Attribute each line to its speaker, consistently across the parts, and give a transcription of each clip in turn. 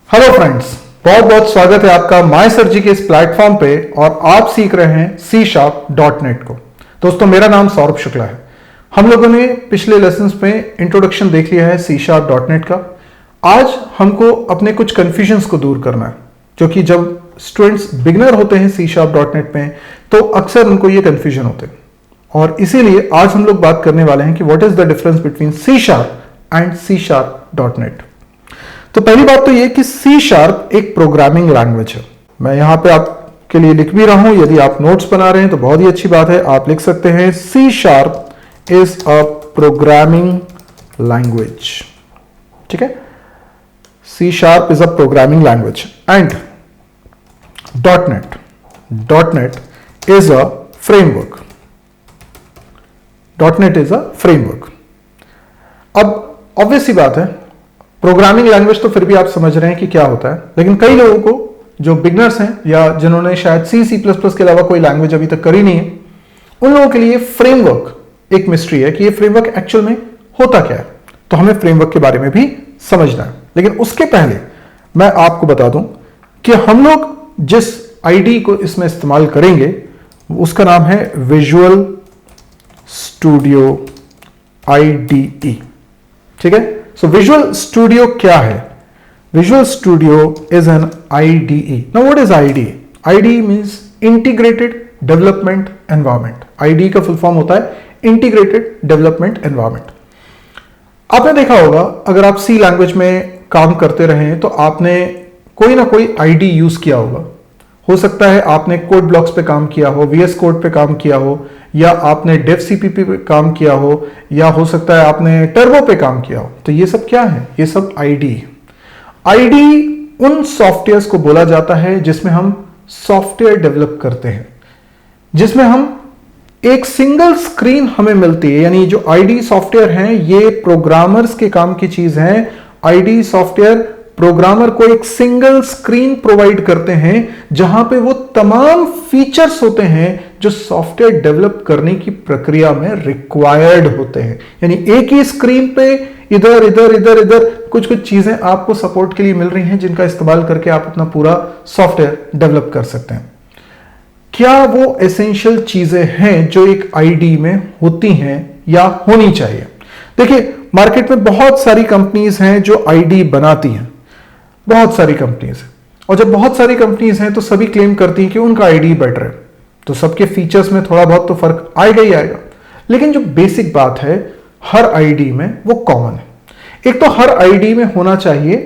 Speaker 1: Hello friends, बहुत बहुत स्वागत है आपका माय सर जी के इस प्लेटफॉर्म पे और आप सीख रहे हैं C#.net को। दोस्तों, मेरा नाम सौरभ शुक्ला है। हम लोगों ने पिछले लेसन्स में इंट्रोडक्शन देख लिया है C#.net का। आज हमको अपने कुछ कंफ्यूजन्स को दूर करना है, क्योंकि जब स्टूडेंट्स बिगनर होते हैं C#.net में तो अक्सर उनको ये कंफ्यूजन होते हैं, और इसीलिए आज हम लोग बात करने वाले हैं कि what is the difference between C# and C#.net। तो पहली बात तो ये कि C# एक प्रोग्रामिंग लैंग्वेज है। मैं यहां पे आपके लिए लिख भी रहा हूं, यदि आप नोट्स बना रहे हैं तो बहुत ही अच्छी बात है, आप लिख सकते हैं C# is a programming language. ठीक है, C# is a programming language and .NET is a framework. .NET is a framework. अब ऑब्वियस सी बात है, प्रोग्रामिंग लैंग्वेज तो फिर भी आप समझ रहे हैं कि क्या होता है, लेकिन कई लोगों को जो बिगनर्स हैं या जिन्होंने शायद C++ के अलावा कोई लैंग्वेज अभी तक करी नहीं है, उन लोगों के लिए फ्रेमवर्क एक मिस्ट्री है कि ये फ्रेमवर्क एक्चुअल में होता क्या है। तो हमें फ्रेमवर्क के बारे में भी समझना है, लेकिन उसके पहले मैं आपको बता दूं कि हम लोग जिस आईडी को इसमें इस्तेमाल करेंगे उसका नाम है विजुअल स्टूडियो IDE। ठीक है, सो विजुअल स्टूडियो क्या है? Visual studio is an IDE। Now what is IDE? IDE means integrated development environment. IDE का फुल फॉर्म होता है इंटीग्रेटेड डेवलपमेंट एनवायरनमेंट। आपने देखा होगा, अगर आप C लैंग्वेज में काम करते रहे तो आपने कोई ना कोई IDE यूज किया होगा। हो सकता है आपने कोड ब्लॉक्स पे काम किया हो, VS कोड पे काम किया हो, या आपने DevCpp पे काम किया हो, या हो सकता है आपने टर्बो पे काम किया हो। तो ये सब क्या है? ये सब IDE। IDE उन सॉफ्टवेयर्स को बोला जाता है जिसमें हम सॉफ्टवेयर डेवलप करते हैं, जिसमें हम एक सिंगल स्क्रीन हमें मिलती है। यानी जो IDE सॉफ्टवेयर हैं ये प्रोग्रामर्स के काम की चीज है। IDE सॉफ्टवेयर प्रोग्रामर को एक सिंगल स्क्रीन प्रोवाइड करते हैं जहां पे वो तमाम फीचर्स होते हैं जो सॉफ्टवेयर डेवलप करने की प्रक्रिया में रिक्वायर्ड होते हैं। यानी एक ही स्क्रीन पे इधर इधर इधर इधर कुछ कुछ चीजें आपको सपोर्ट के लिए मिल रही हैं, जिनका इस्तेमाल करके आप अपना पूरा सॉफ्टवेयर डेवलप कर सकते हैं। क्या वो एसेंशियल चीजें हैं जो एक IDE में होती हैं या होनी चाहिए? देखिए, मार्केट में बहुत सारी कंपनीज हैं जो IDE बनाती हैं, बहुत सारी कंपनीज हैं, और जब बहुत सारी कंपनीज हैं तो सभी क्लेम करती हैं कि उनका IDE बेटर है। तो सबके फीचर्स में थोड़ा बहुत तो फर्क आएगा ही आएगा, लेकिन जो बेसिक बात है हर IDE में वो कॉमन है। एक तो हर IDE में होना चाहिए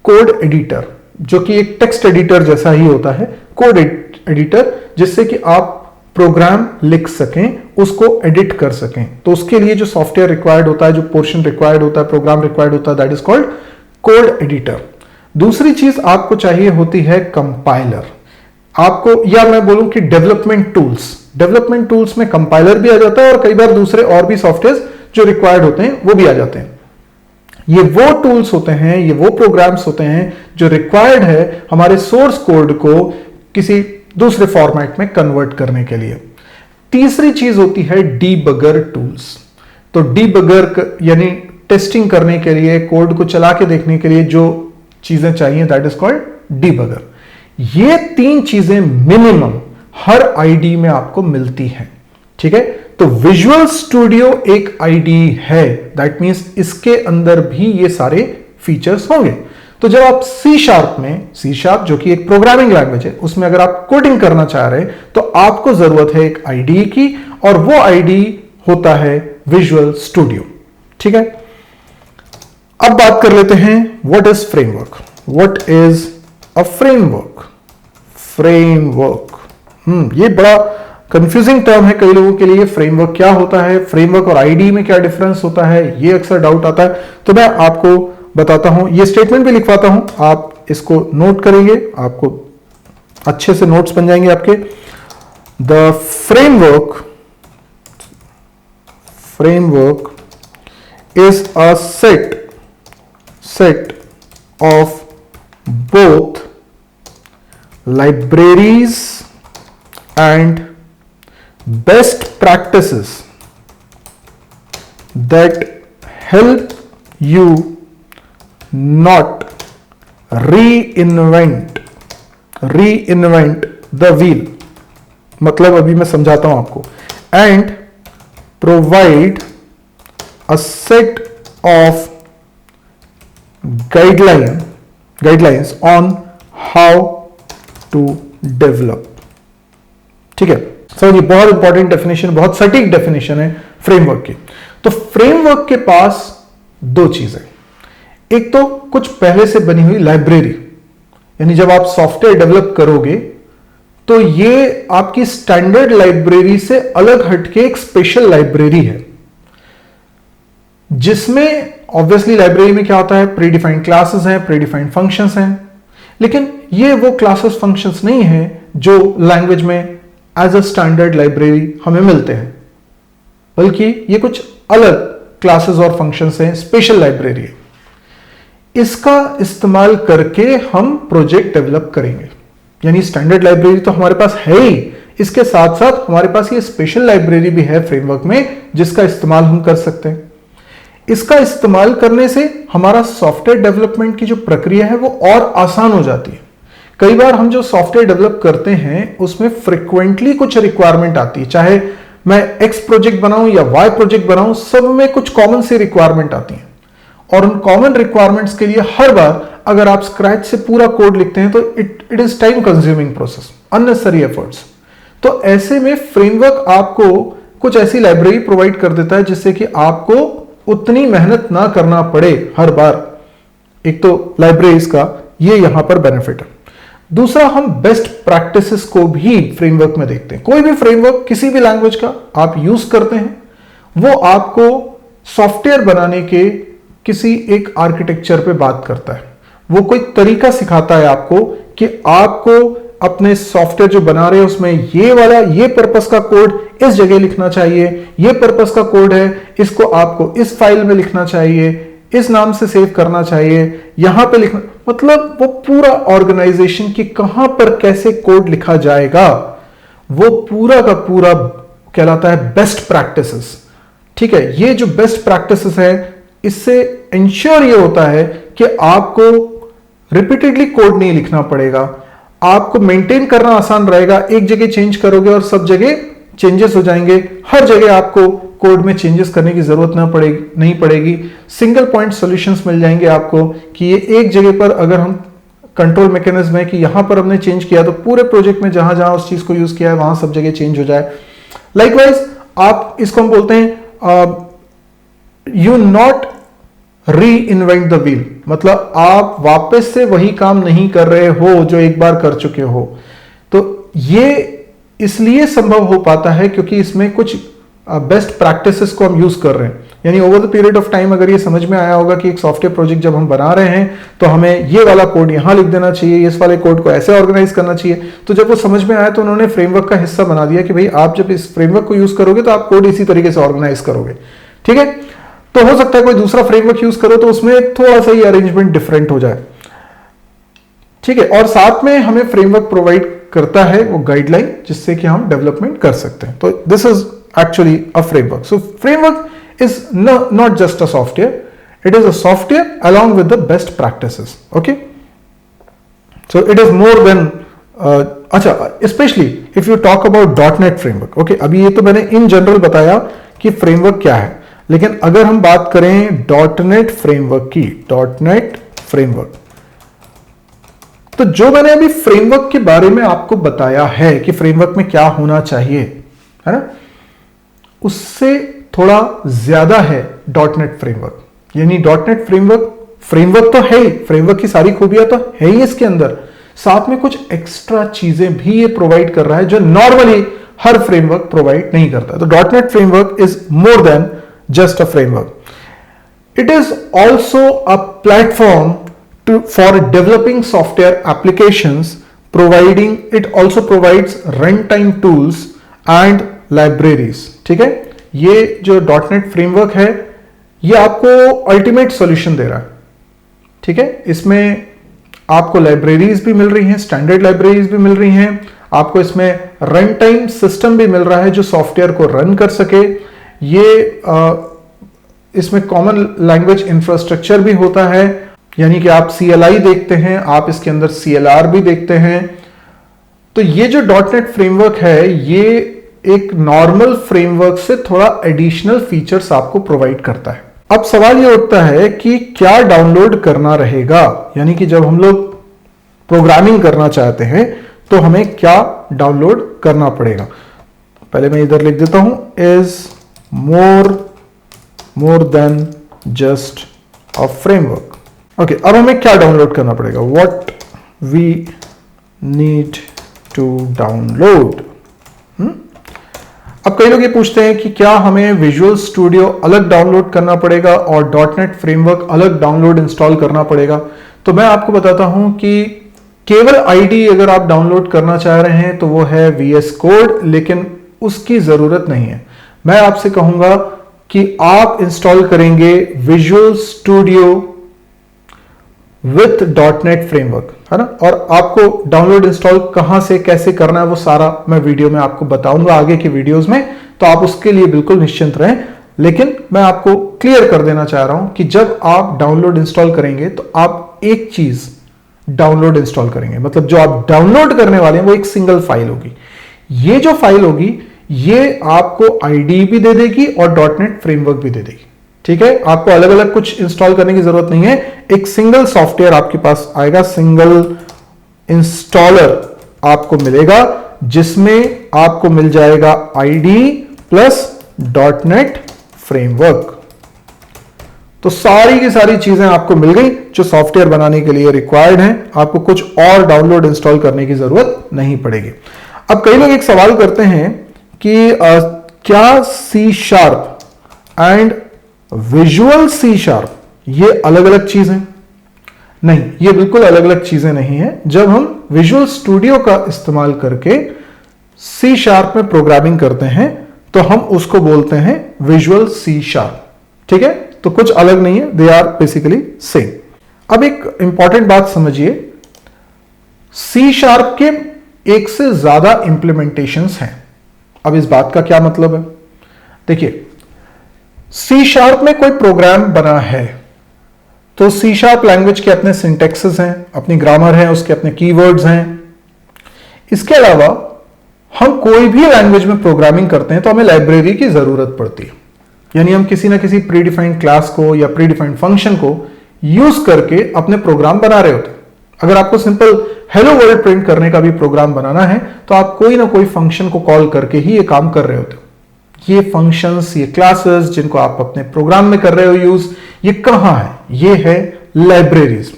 Speaker 1: कोड एडिटर, जो कि एक टेक्स्ट एडिटर जैसा ही होता है, कोड एडिटर, जिससे कि आप प्रोग्राम लिख सकें, उसको एडिट कर सकें। तो उसके लिए जो सॉफ्टवेयर रिक्वायर्ड होता है, जो पोर्शन रिक्वायर्ड होता है, प्रोग्राम रिक्वायर्ड होता है, that is called code editor. दूसरी चीज आपको चाहिए होती है कंपाइलर। आपको, या मैं बोलूं कि डेवलपमेंट टूल्स। डेवलपमेंट टूल्स में कंपाइलर भी आ जाता है और कई बार दूसरे और भी सॉफ्टवेयर जो रिक्वायर्ड होते हैं वो भी आ जाते हैं। ये वो टूल्स होते हैं, ये वो प्रोग्राम्स होते हैं जो रिक्वायर्ड है हमारे सोर्स कोड को किसी दूसरे फॉर्मेट में कन्वर्ट करने के लिए। तीसरी चीज होती है डीबगर टूल्स। तो डीबगर यानी टेस्टिंग करने के लिए, कोड को चला के देखने के लिए जो चीजें चाहिए, दैट इज कॉल्ड डीबगर। ये तीन चीजें मिनिमम हर IDE में आपको मिलती हैं। ठीक है, तो विजुअल स्टूडियो एक IDE है, दैट मींस इसके अंदर भी ये सारे फीचर्स होंगे। तो जब आप C# जो कि एक प्रोग्रामिंग लैंग्वेज है, उसमें अगर आप कोडिंग करना चाह रहे हैं तो आपको जरूरत है एक IDE की, और वो IDE होता है विजुअल स्टूडियो। ठीक है, अब बात कर लेते हैं what is framework. What is a framework? Framework ये बड़ा कंफ्यूजिंग टर्म है कई लोगों के लिए। फ्रेमवर्क क्या होता है, फ्रेमवर्क और IDE में क्या डिफरेंस होता है, ये अक्सर डाउट आता है। तो मैं आपको बताता हूं, ये स्टेटमेंट भी लिखवाता हूं, आप इसको नोट करेंगे, आपको अच्छे से नोट्स बन जाएंगे आपके। The framework is a set of both libraries and best practices that help you not reinvent the wheel, मतलब अभी मैं समझाता हूं आपको, and provide a set of guidelines on how to develop. ठीक है, समझिए, बहुत इंपॉर्टेंट डेफिनेशन, बहुत सटीक डेफिनेशन है फ्रेमवर्क की। तो फ्रेमवर्क के पास दो चीजें, एक तो कुछ पहले से बनी हुई लाइब्रेरी, यानी जब आप सॉफ्टवेयर डेवलप करोगे तो ये आपकी स्टैंडर्ड लाइब्रेरी से अलग हटके एक स्पेशल लाइब्रेरी है, जिसमें ऑब्वियसली लाइब्रेरी में क्या होता है, प्रीडिफाइंड क्लासेस हैं, प्रीडिफाइंड फंक्शंस हैं, लेकिन ये वो क्लासेस फंक्शंस नहीं है जो लैंग्वेज में एज अ स्टैंडर्ड लाइब्रेरी हमें मिलते हैं, बल्कि ये कुछ अलग क्लासेस और फंक्शंस हैं, स्पेशल लाइब्रेरी है। इसका इस्तेमाल करके हम प्रोजेक्ट डेवलप करेंगे, यानी स्टैंडर्ड लाइब्रेरी तो हमारे पास है ही, इसके साथ साथ हमारे पास ये स्पेशल लाइब्रेरी भी है फ्रेमवर्क में, जिसका इस्तेमाल हम कर सकते हैं। इसका इस्तेमाल करने से हमारा सॉफ्टवेयर डेवलपमेंट की जो प्रक्रिया है वो और आसान हो जाती है। कई बार हम जो सॉफ्टवेयर डेवलप करते हैं उसमें फ्रिक्वेंटली कुछ रिक्वायरमेंट आती है, चाहे मैं एक्स प्रोजेक्ट बनाऊं या वाई प्रोजेक्ट बनाऊं, सब में कुछ कॉमन सी रिक्वायरमेंट आती है, और उन कॉमन रिक्वायरमेंट्स के लिए हर बार अगर आप स्क्रैच से पूरा कोड लिखते हैं तो it is time consuming process, unnecessary efforts. तो ऐसे में फ्रेमवर्क आपको कुछ ऐसी लाइब्रेरी प्रोवाइड कर देता है जिससे कि आपको उतनी मेहनत ना करना पड़े हर बार। एक तो लाइब्रेरीज का ये यहां पर बेनिफिट है। दूसरा, हम बेस्ट प्रैक्टिसेस को भी फ्रेमवर्क में देखते हैं। कोई भी फ्रेमवर्क किसी भी लैंग्वेज का आप यूज करते हैं, वो आपको सॉफ्टवेयर बनाने के किसी एक आर्किटेक्चर पे बात करता है, वो कोई तरीका सिखाता है आपको कि आपको अपने सॉफ्टवेयर जो बना रहे हैं उसमें ये पर्पस का कोड इस जगह लिखना चाहिए, ये पर्पस का कोड है, इसको आपको इस फाइल में लिखना चाहिए, इस नाम से सेव करना चाहिए, यहां पे लिखना, मतलब वो पूरा ऑर्गेनाइजेशन की कहां पर कैसे कोड लिखा जाएगा, वो पूरा का पूरा कहलाता है बेस्ट प्रैक्टिसेस। ठीक है, ये जो बेस्ट प्रैक्टिसेस है, इससे इंश्योर ये होता है कि आपको रिपीटेडली कोड नहीं लिखना पड़ेगा, आपको मेंटेन करना आसान रहेगा। एक जगह चेंज करोगे और सब जगह चेंजेस हो जाएंगे, हर जगह आपको कोड में चेंजेस करने की जरूरत नहीं पड़ेगी। सिंगल पॉइंट सॉल्यूशंस मिल जाएंगे आपको कि ये एक जगह पर अगर हम कंट्रोल मैकेनिज्म है कि यहां पर हमने चेंज किया तो पूरे प्रोजेक्ट में जहां जहां उस चीज को यूज किया है वहां सब जगह चेंज हो जाए। लाइकवाइज आप इसको हम बोलते हैं यू नॉट री इन्वेंट द व्हील, मतलब आप वापस से वही काम नहीं कर रहे हो जो एक बार कर चुके हो। तो ये इसलिए संभव हो पाता है क्योंकि इसमें कुछ बेस्ट प्रैक्टिसेस को हम यूज कर रहे हैं। यानी over the period of time अगर ये समझ में आया होगा कि एक सॉफ्टवेयर प्रोजेक्ट जब हम बना रहे हैं तो हमें ये वाला कोड यहां लिख देना चाहिए, इस वाले कोड को ऐसे ऑर्गेनाइज करना चाहिए, तो जब वो समझ में आया तो उन्होंने फ्रेमवर्क का हिस्सा बना दिया कि भाई आप जब इस फ्रेमवर्क को यूज करोगे तो आप कोड इसी तरीके से ऑर्गेनाइज करोगे। ठीक है, तो हो सकता है कोई दूसरा फ्रेमवर्क यूज करो तो उसमें थोड़ा सा ही अरेंजमेंट डिफरेंट हो जाए। ठीक है, और साथ में हमें फ्रेमवर्क प्रोवाइड करता है वो गाइडलाइन जिससे कि हम डेवलपमेंट कर सकते हैं। तो this is actually a framework. So framework is not just a software, it is a software along with the best practices. Okay, so it is more than अच्छा, especially if you talk about .NET framework. Okay, अभी ये तो मैंने in general बताया कि framework क्या है, लेकिन अगर हम बात करें .NET framework की, .NET framework, तो जो मैंने अभी फ्रेमवर्क के बारे में आपको बताया है कि फ्रेमवर्क में क्या होना चाहिए, है ना, उससे थोड़ा ज्यादा है .NET फ्रेमवर्क। यानी .NET फ्रेमवर्क तो है ही, फ्रेमवर्क की सारी खूबियां तो है ही इसके अंदर, साथ में कुछ एक्स्ट्रा चीजें भी ये प्रोवाइड कर रहा है जो नॉर्मली हर फ्रेमवर्क प्रोवाइड नहीं करता। तो .NET framework is more than just a framework, it is also a platform for developing software applications, providing, it also provides run time tools and libraries. ठीक है, ये जो .NET फ्रेमवर्क है ये आपको अल्टीमेट सॉल्यूशन दे रहा है। ठीक है, इसमें आपको लाइब्रेरीज भी मिल रही हैं, स्टैंडर्ड लाइब्रेरीज भी मिल रही हैं, आपको इसमें रन टाइम सिस्टम भी मिल रहा है जो सॉफ्टवेयर को रन कर सके। ये इसमें कॉमन लैंग्वेज इंफ्रास्ट्रक्चर भी होता है, यानी कि आप CLI देखते हैं, आप इसके अंदर CLR भी देखते हैं। तो ये जो .NET फ्रेमवर्क है ये एक नॉर्मल फ्रेमवर्क से थोड़ा एडिशनल फीचर्स आपको प्रोवाइड करता है। अब सवाल ये उठता है कि क्या डाउनलोड करना रहेगा, यानी कि जब हम लोग प्रोग्रामिंग करना चाहते हैं तो हमें क्या डाउनलोड करना पड़ेगा। पहले मैं इधर लिख देता हूं, is more than just a framework. Okay, अब हमें क्या डाउनलोड करना पड़ेगा, what we need to download. अब कई लोग ये पूछते हैं कि क्या हमें विजुअल स्टूडियो अलग डाउनलोड करना पड़ेगा और .NET फ्रेमवर्क अलग डाउनलोड इंस्टॉल करना पड़ेगा। तो मैं आपको बताता हूं कि केवल आईडी अगर आप डाउनलोड करना चाह रहे हैं तो वो है VS कोड, लेकिन उसकी जरूरत नहीं है। मैं आपसे कहूंगा कि आप इंस्टॉल करेंगे visual studio with .NET framework, है ना। और आपको डाउनलोड इंस्टॉल कहां से कैसे करना है वो सारा मैं वीडियो में आपको बताऊंगा आगे की वीडियोस में, तो आप उसके लिए बिल्कुल निश्चिंत रहें। लेकिन मैं आपको क्लियर कर देना चाह रहा हूं कि जब आप डाउनलोड इंस्टॉल करेंगे तो आप एक चीज डाउनलोड इंस्टॉल करेंगे, मतलब जो आप डाउनलोड करने वाले हैं वो एक सिंगल फाइल होगी। ये जो फाइल होगी ये आपको आईडी भी दे देगी और .NET फ्रेमवर्क भी दे देगी, ठीक है। आपको अलग अलग कुछ इंस्टॉल करने की जरूरत नहीं है, एक सिंगल सॉफ्टवेयर आपके पास आएगा, सिंगल इंस्टॉलर आपको मिलेगा जिसमें आपको मिल जाएगा आईडी प्लस .NET फ्रेमवर्क। तो सारी की सारी चीजें आपको मिल गई जो सॉफ्टवेयर बनाने के लिए रिक्वायर्ड हैं। आपको कुछ और डाउनलोड इंस्टॉल करने की जरूरत नहीं पड़ेगी। अब कई लोग एक सवाल करते हैं कि क्या C# एंड विजुअल C# ये अलग अलग चीजें? नहीं, ये बिल्कुल अलग अलग चीजें नहीं है। जब हम विजुअल स्टूडियो का इस्तेमाल करके C# में प्रोग्रामिंग करते हैं तो हम उसको बोलते हैं विजुअल C#, ठीक है। तो कुछ अलग नहीं है, दे आर बेसिकली सेम। अब एक इंपॉर्टेंट बात समझिए, C# के एक से ज्यादा इंप्लीमेंटेशंस हैं। अब इस बात का क्या मतलब है, देखिए C# में कोई प्रोग्राम बना है तो C# लैंग्वेज के अपने सिंटेक्सेस हैं, अपनी ग्रामर है, उसके अपने कीवर्ड्स हैं। इसके अलावा हम कोई भी लैंग्वेज में प्रोग्रामिंग करते हैं तो हमें लाइब्रेरी की जरूरत पड़ती है, यानी हम किसी ना किसी प्रीडिफाइंड क्लास को या प्रीडिफाइंड फंक्शन को यूज करके अपने प्रोग्राम बना रहे होते हैं। अगर आपको सिंपल हेलो वर्ल्ड प्रिंट करने का भी प्रोग्राम बनाना है तो आप कोई ना कोई फंक्शन को कॉल करके ही ये काम कर रहे होते हो। ये फंक्शंस, ये क्लासेस जिनको आप अपने प्रोग्राम में कर रहे हो यूज, ये कहां है? ये है लाइब्रेरीज।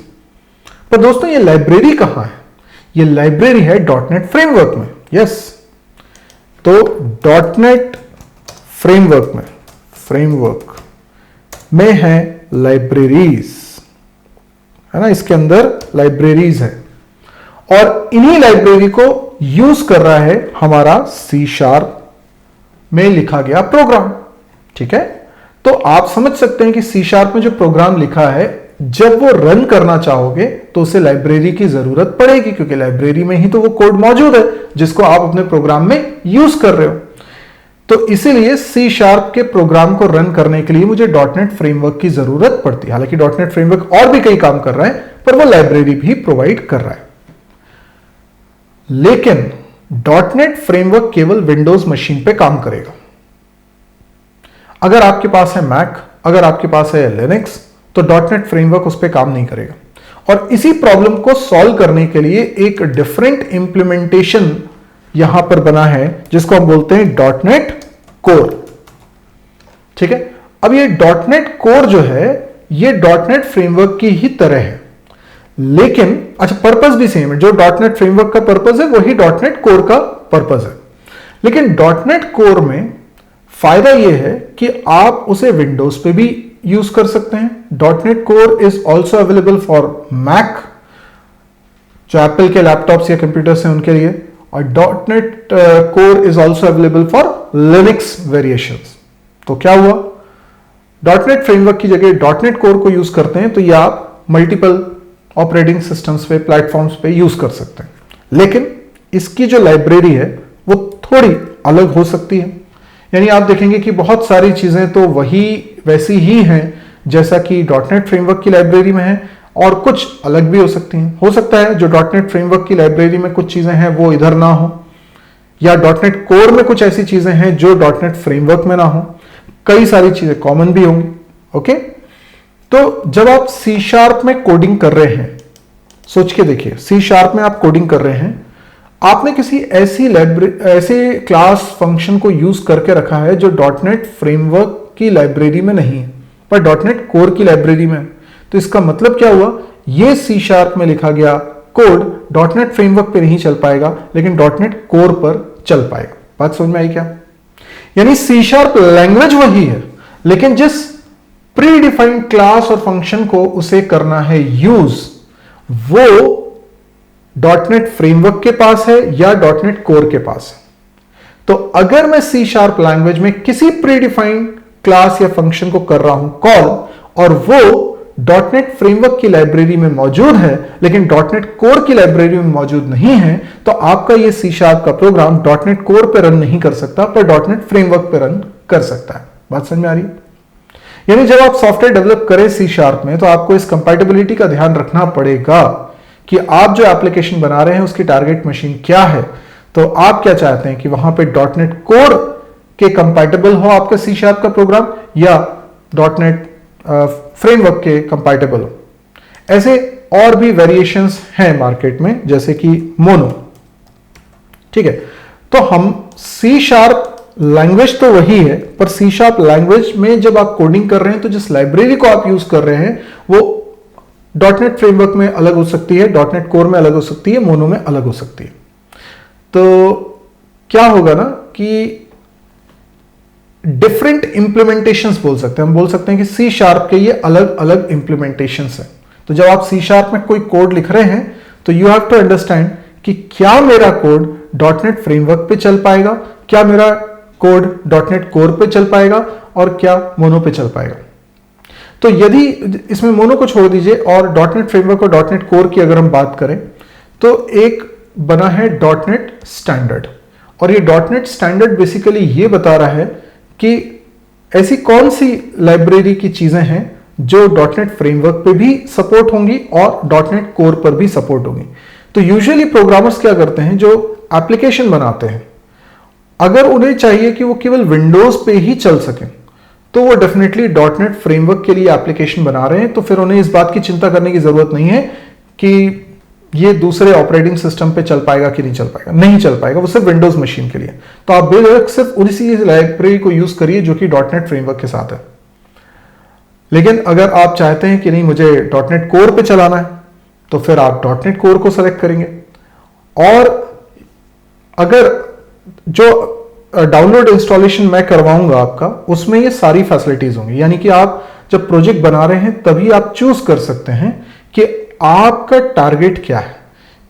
Speaker 1: पर दोस्तों ये लाइब्रेरी कहां है? ये लाइब्रेरी है .NET फ्रेमवर्क में। यस, तो .NEट फ्रेमवर्क में है लाइब्रेरीज, है ना। इसके अंदर लाइब्रेरीज है और इन्हीं लाइब्रेरी को यूज कर रहा है हमारा C# में लिखा गया प्रोग्राम, ठीक है। तो आप समझ सकते हैं कि C# में जो प्रोग्राम लिखा है जब वो रन करना चाहोगे तो उसे लाइब्रेरी की जरूरत पड़ेगी, क्योंकि लाइब्रेरी में ही तो वो कोड मौजूद है जिसको आप अपने प्रोग्राम में यूज कर रहे हो। तो इसीलिए C# के प्रोग्राम को रन करने के लिए मुझे .NET फ्रेमवर्क की जरूरत पड़ती है। हालांकि .NEट फ्रेमवर्क और भी कई काम कर रहा है पर वो लाइब्रेरी भी प्रोवाइड कर रहा है। लेकिन .NEट फ्रेमवर्क केवल विंडोज मशीन पे काम करेगा। अगर आपके पास है मैक, अगर आपके पास है लिनक्स, तो .NEट फ्रेमवर्क उस पर काम नहीं करेगा। और इसी प्रॉब्लम को सॉल्व करने के लिए एक डिफरेंट इंप्लीमेंटेशन यहां पर बना है जिसको हम बोलते हैं .NET कोर, ठीक है। अब ये .NEट कोर जो है ये .NEट फ्रेमवर्क की ही तरह है, लेकिन अच्छा पर्पस भी सेम है। जो .NEट फ्रेमवर्क का पर्पस है वही .NEट कोर का पर्पस है। लेकिन .NEट कोर में फायदा यह है कि आप उसे विंडोज पे भी यूज कर सकते हैं। .NEट core is also available for Mac, जो एप्पल के लैपटॉप्स या कंप्यूटर्स हैं उनके लिए, और .NEट core is also available for Linux variations. तो क्या हुआ, .NEट फ्रेमवर्क की जगह .NEट कोर को यूज करते हैं तो ये आप मल्टीपल ऑपरेटिंग सिस्टम्स पे, प्लेटफॉर्म्स पे यूज कर सकते हैं। लेकिन इसकी जो लाइब्रेरी है वो थोड़ी अलग हो सकती है। यानी आप देखेंगे कि बहुत सारी चीजें तो वैसी ही हैं जैसा कि .NEट फ्रेमवर्क की लाइब्रेरी में है, और कुछ अलग भी हो सकती हैं। हो सकता है जो डॉटनेट फ्रेमवर्क की लाइब्रेरी में कुछ चीजें हैं वो इधर ना हो, या डॉटनेट कोर में कुछ ऐसी चीजें हैं जो डॉटनेट फ्रेमवर्क में ना हो। कई सारी चीजें कॉमन भी होंगी। ओके, तो जब आप C# में कोडिंग कर रहे हैं, सोच के देखिए, C# में आप कोडिंग कर रहे हैं, आपने किसी ऐसे क्लास फंक्शन को यूज करके रखा है जो डॉटनेट फ्रेमवर्क की लाइब्रेरी में नहीं है पर डॉटनेट कोर की लाइब्रेरी में है। तो इसका मतलब क्या हुआ, ये C# में लिखा गया कोड डॉटनेट फ्रेमवर्क पे नहीं चल पाएगा लेकिन डॉटनेट कोर पर चल पाएगा। बात समझ में आई क्या? यानी C# लैंग्वेज वही है लेकिन जिस प्री डिफाइंड क्लास और फंक्शन को उसे करना है यूज, वो डॉटनेट फ्रेमवर्क के पास है या डॉटनेट कोर के पास है। तो अगर मैं C# लैंग्वेज में किसी प्री डिफाइंड क्लास या फंक्शन को कर रहा हूं कॉल और वो डॉटनेट फ्रेमवर्क की लाइब्रेरी में मौजूद है लेकिन डॉटनेट कोर की लाइब्रेरी में मौजूद नहीं है, तो आपका ये C# का प्रोग्राम डॉटनेट कोर पे रन नहीं कर सकता पर डॉटनेट फ्रेमवर्क पे रन कर सकता है। बात समझ में आ रही है? यानी जब आप सॉफ्टवेयर डेवलप करें C# में तो आपको इस कंपैटिबिलिटी का ध्यान रखना पड़ेगा कि आप जो एप्लीकेशन बना रहे हैं उसकी टारगेट मशीन क्या है। तो आप क्या चाहते हैं कि वहां पे डॉटनेट कोर के कंपैटिबल हो आपका C# का प्रोग्राम या डॉटनेट फ्रेमवर्क के कंपैटिबल हो। ऐसे और भी वेरिएशंस हैं मार्केट में, जैसे कि मोनो। ठीक है, तो हम C# लैंग्वेज तो वही है पर C# लैंग्वेज में जब आप कोडिंग कर रहे हैं तो जिस लाइब्रेरी को आप यूज कर रहे हैं वो डॉटनेट फ्रेमवर्क में अलग हो सकती है, डॉटनेट कोर में अलग हो सकती है, मोनो में अलग हो सकती है। तो क्या होगा ना कि डिफरेंट इंप्लीमेंटेशंस बोल सकते हैं, हम बोल सकते हैं कि C# के ये अलग अलग इंप्लीमेंटेशंस हैं। तो जब आप C# में कोई कोड लिख रहे हैं तो यू हैव टू अंडरस्टैंड कि क्या मेरा कोड डॉटनेट फ्रेमवर्क पे चल पाएगा, क्या मेरा कोड डॉटनेट कोर पे चल पाएगा और क्या मोनो पे चल पाएगा। तो यदि इसमें मोनो को छोड़ दीजिए और डॉटनेट फ्रेमवर्क और डॉटनेट कोर की अगर हम बात करें तो एक बना है डॉटनेट स्टैंडर्ड, और ये डॉटनेट स्टैंडर्ड बेसिकली ये बता रहा है कि ऐसी कौन सी लाइब्रेरी की चीजें हैं जो डॉटनेट फ्रेमवर्क पे भी सपोर्ट होंगी और डॉटनेट कोर पर भी सपोर्ट होंगी। तो यूजुअली प्रोग्रामर्स क्या करते हैं, जो एप्लीकेशन बनाते हैं, अगर उन्हें चाहिए कि वो केवल विंडोज पे ही चल सके तो वो डेफिनेटली डॉटनेट फ्रेमवर्क के लिए एप्लीकेशन बना रहे हैं। तो फिर उन्हें इस बात की चिंता करने की जरूरत नहीं है कि ये दूसरे ऑपरेटिंग सिस्टम पे चल पाएगा कि नहीं चल पाएगा, नहीं चल पाएगा, वो सिर्फ विंडोज मशीन के लिए। तो आप बेझिझक सिर्फ उसी लाइब्रेरी को यूज करिए जो कि डॉटनेट फ्रेमवर्क के साथ है। लेकिन अगर आप चाहते हैं कि नहीं मुझे डॉटनेट कोर पे चलाना है तो फिर आप डॉटनेट कोर को सेलेक्ट करेंगे। और अगर जो डाउनलोड इंस्टॉलेशन मैं करवाऊंगा आपका, उसमें ये सारी फैसिलिटीज होंगी। यानी कि आप जब प्रोजेक्ट बना रहे हैं तभी आप चूज कर सकते हैं कि आपका टारगेट क्या है।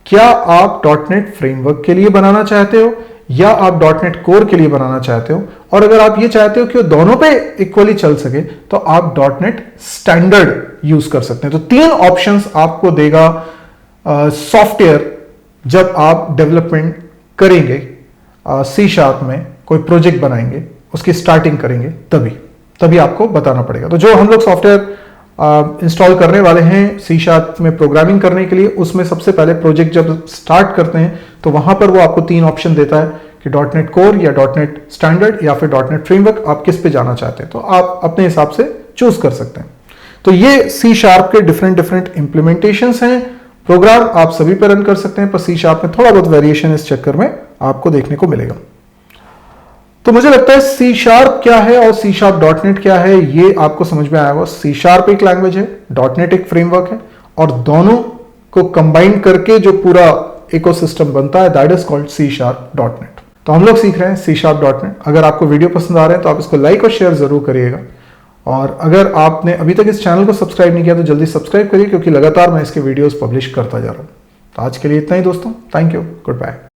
Speaker 1: क्या आप डॉटनेट फ्रेमवर्क के लिए बनाना चाहते हो या आप डॉटनेट कोर के लिए बनाना चाहते हो। और अगर आप ये चाहते हो कि वो दोनों पे इक्वली चल सके तो आप डॉटनेट स्टैंडर्ड यूज कर सकते हैं। तो 3 ऑप्शंस आपको देगा सॉफ्टवेयर जब आप डेवलपमेंट करेंगे C# में, कोई प्रोजेक्ट बनाएंगे, उसकी स्टार्टिंग करेंगे, तभी आपको बताना पड़ेगा। तो जो हम लोग सॉफ्टवेयर इंस्टॉल करने वाले हैं C# में प्रोग्रामिंग करने के लिए, उसमें सबसे पहले प्रोजेक्ट जब स्टार्ट करते हैं तो वहां पर वो आपको 3 ऑप्शन देता है कि डॉटनेट कोर या डॉटनेट स्टैंडर्ड या फिर डॉटनेट फ्रेमवर्क, आप किस पे जाना चाहते हैं। तो आप अपने हिसाब से चूज कर सकते हैं। तो ये C# के डिफरेंट इंप्लीमेंटेशंस हैं। प्रोग्राम आप सभी पे रन कर सकते हैं पर C# में थोड़ा बहुत वेरिएशन इस चक्कर में आपको देखने को मिलेगा। तो मुझे लगता है C# क्या है और C# क्या है ये आपको समझ में आया होगा। C# एक लैंग्वेज है, डॉटनेट एक फ्रेमवर्क है, और दोनों को कंबाइन करके जो पूरा इकोसिस्टम बनता है दैट इज कॉल्ड C#.NET। तो हम लोग सीख रहे हैं C#.NET। अगर आपको वीडियो पसंद आ रहे हैं तो आप इसको लाइक और शेयर जरूर करिएगा। और अगर आपने अभी तक इस चैनल को सब्सक्राइब नहीं किया तो जल्दी सब्सक्राइब करिए, क्योंकि लगातार मैं इसके वीडियोस पब्लिश करता जा रहा हूं। तो आज के लिए इतना ही दोस्तों, थैंक यू, गुड बाय।